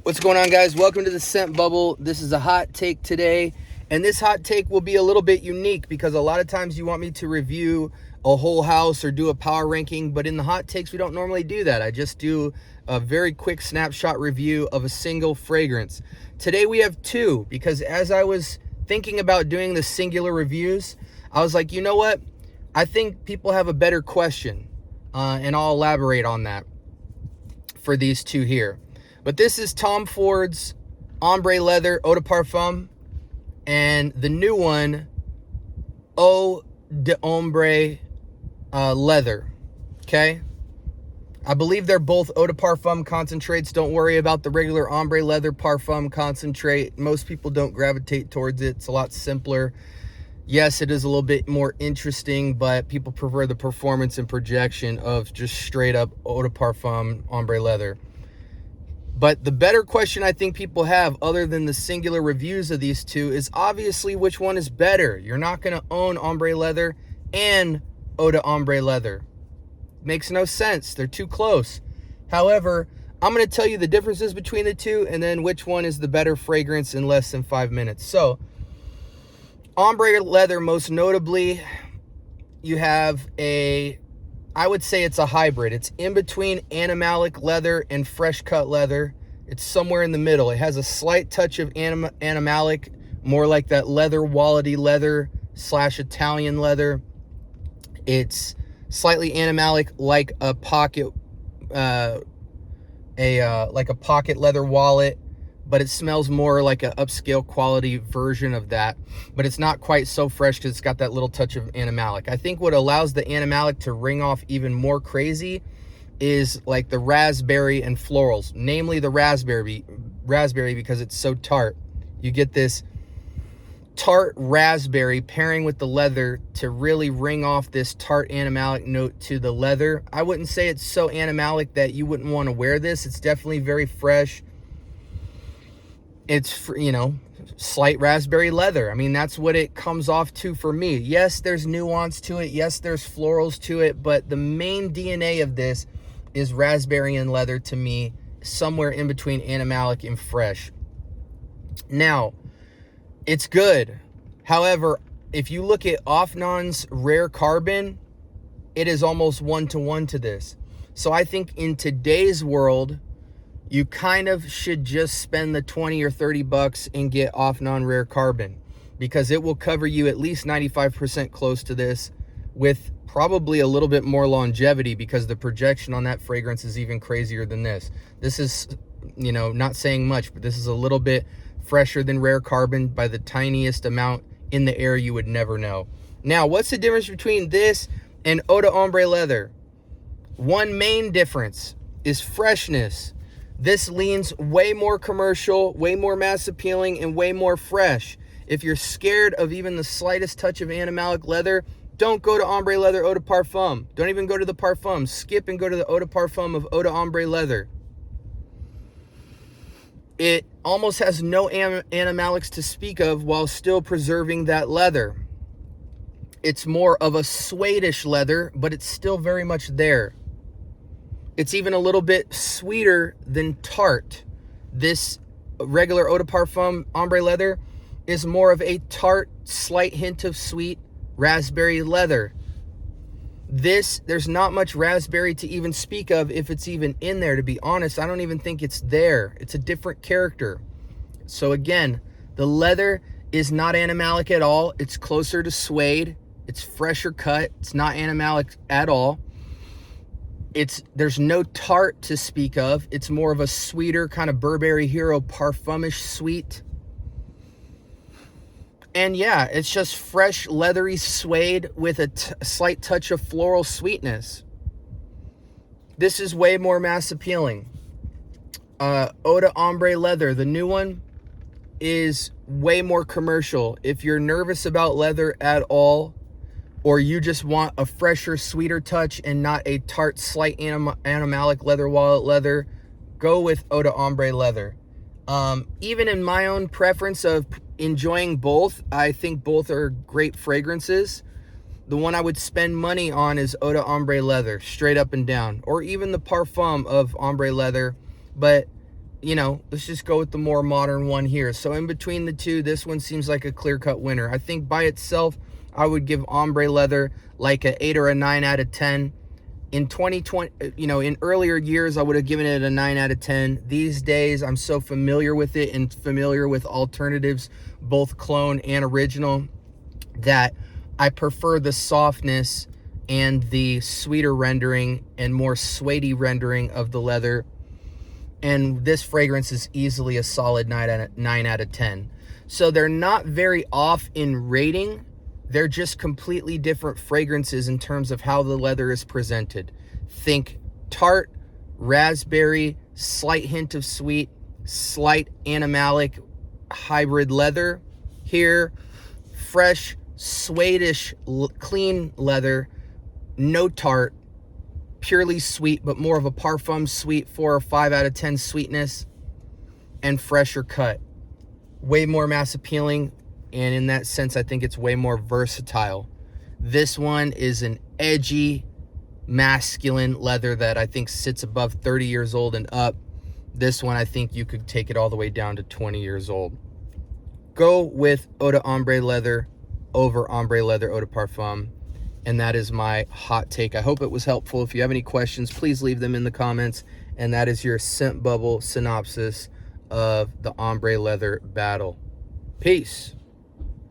What's going on, guys? Welcome to the Scent Bubble. This is a hot take today, and this hot take will be a little bit unique because a lot of times you want me to review a whole house or do a power ranking, but in the hot takes we don't normally do that. I just do a very quick snapshot review of a single fragrance. Today we have two, because as I was thinking about doing the singular reviews, I was like, you know what? I think people have a better question, and I'll elaborate on that for these two here. But this is Tom Ford's Ombre Leather Eau de Parfum, and the new one, Eau de Ombre Leather, okay? I believe they're both Eau de Parfum concentrates. Don't worry about the regular Ombre Leather Parfum concentrate. Most people don't gravitate towards it. It's a lot simpler. Yes, it is a little bit more interesting, but people prefer the performance and projection of just straight up Eau de Parfum Ombre Leather. But the better question I think people have, other than the singular reviews of these two, is obviously which one is better. You're not going to own Ombre Leather and Eau de Ombre Leather. Makes no sense. They're too close. However, I'm going to tell you the differences between the two and then which one is the better fragrance in less than 5 minutes. So, Ombre Leather, most notably, you have I would say it's a hybrid. It's in between animalic leather and fresh cut leather. It's somewhere in the middle. It has a slight touch of animalic, more like that leather wallety leather / Italian leather. It's slightly animalic, like a pocket, like a pocket leather wallet, but it smells more like an upscale quality version of that. But it's not quite so fresh because it's got that little touch of animalic. I think what allows the animalic to ring off even more crazy is like the raspberry and florals, namely the raspberry because it's so tart. You get this tart raspberry pairing with the leather to really ring off this tart animalic note to the leather. I wouldn't say it's so animalic that you wouldn't want to wear this. It's definitely very fresh. It's, slight raspberry leather. I mean, that's what it comes off to for me. Yes, there's nuance to it. Yes, there's florals to it. But the main DNA of this is raspberry and leather to me, somewhere in between animalic and fresh. Now, it's good. However, if you look at Offnon's Rare Carbon, it is almost 1-to-1 to this. So I think in today's world, you kind of should just spend the 20 or 30 bucks and get Offnon Rare Carbon, because it will cover you at least 95% close to this with probably a little bit more longevity, because the projection on that fragrance is even crazier than this. This is, not saying much, but this is a little bit fresher than Rare Carbon by the tiniest amount in the air you would never know. Now, what's the difference between this and Eau de Ombre Leather? One main difference is freshness. This leans way more commercial, way more mass appealing, and way more fresh. If you're scared of even the slightest touch of animalic leather, don't go to Ombre Leather Eau de Parfum. Don't even go to the Parfum. Skip and go to the Eau de Parfum of Eau de Ombre Leather. It almost has no animalics to speak of while still preserving that leather. It's more of a suede-ish leather, but it's still very much there. It's even a little bit sweeter than tart. This regular Eau de Parfum Ombre Leather is more of a tart, slight hint of sweet raspberry leather. This, there's not much raspberry to even speak of, if it's even in there, to be honest. I don't even think it's there. It's a different character. So again, the leather is not animalic at all. It's closer to suede. It's fresher cut. It's not animalic at all. There's no tart to speak of. It's more of a sweeter kind of Burberry Hero parfumish sweet. And yeah, it's just fresh leathery suede with a slight touch of floral sweetness. This is way more mass appealing. Eau de Ombre Leather, the new one, is way more commercial. If you're nervous about leather at all, or you just want a fresher, sweeter touch and not a tart, slight animalic leather wallet leather, go with Eau de Ombre Leather. Even in my own preference of enjoying both, I think both are great fragrances. The one I would spend money on is Eau de Ombre Leather, straight up and down, or even the Parfum of Ombre Leather. But you know, let's just go with the more modern one here. So in between the two, this one seems like a clear-cut winner. I think by itself, I would give Ombre leather like an 8 or a 9 out of 10. In 2020, you know, in earlier years, I would have given it a 9 out of 10. These days, I'm so familiar with it and familiar with alternatives, both clone and original, that I prefer the softness and the sweeter rendering and more suede-y rendering of the leather. And this fragrance is easily a solid 9 out of 10. So they're not very off in rating. They're just completely different fragrances in terms of how the leather is presented. Think tart, raspberry, slight hint of sweet, slight animalic hybrid leather. Here, fresh, suede-ish, clean leather, no tart, purely sweet, but more of a parfum sweet, 4 or 5 out of 10 sweetness, and fresher cut. Way more mass appealing. And in that sense, I think it's way more versatile. This one is an edgy, masculine leather that I think sits above 30 years old and up. This one, I think you could take it all the way down to 20 years old. Go with Eau de Ombre leather over Ombre leather Eau de Parfum. And that is my hot take. I hope it was helpful. If you have any questions, please leave them in the comments. And that is your scent bubble synopsis of the Ombre leather battle. Peace.